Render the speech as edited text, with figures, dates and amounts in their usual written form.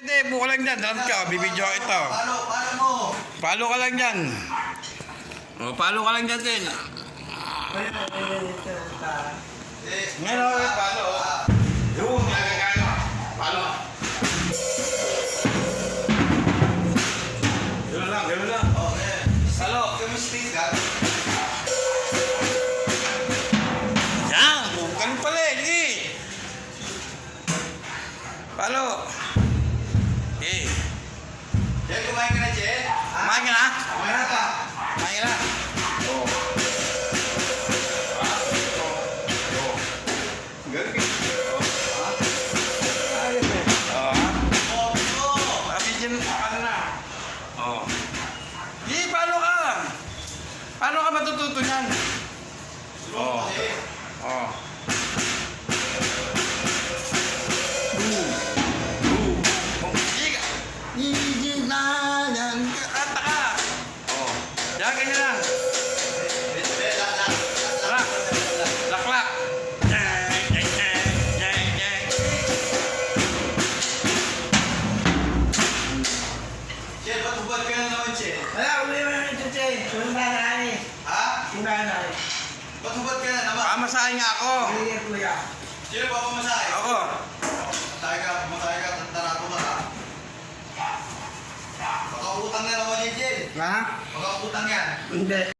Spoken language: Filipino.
Hindi, buko lang dyan. Dalat ka, bibidyo ka ito. Paano mo? Palo ka lang dyan. O, palo ka lang dyan din. Ngayon ako, palo. Yung, nagkakano. Palo. Gano'n lang, gano'n lang. Okay. Palo. Kamusti ka? Yan, ganun pala eh. Sige. Palo. Eh. Jen, kumain ka na, Jen? Kumain ka na? Kumain na ka? Kumain ka na? Oo. Gabi. Ano na? Oo. Di, paano ka? Paano ka matututo niyan? Oo. Oo. Kata ka. Oo. Yan, ganyan lang. Lak. Laklak. Jen, ba't hubad ka na naman, Jen? Wala, uli mo na ito, Che. Sumba na eh. Ha? Sumba na eh. Ba't hubad ka na naman? Pamasahin nga ako. Hindi yan, kuya. Sino pa pumasahe? Ako. Matay ka, tantara ko na ha. Baka utang na naman yan, Jen. Ha? Baka utang yan. Hindi.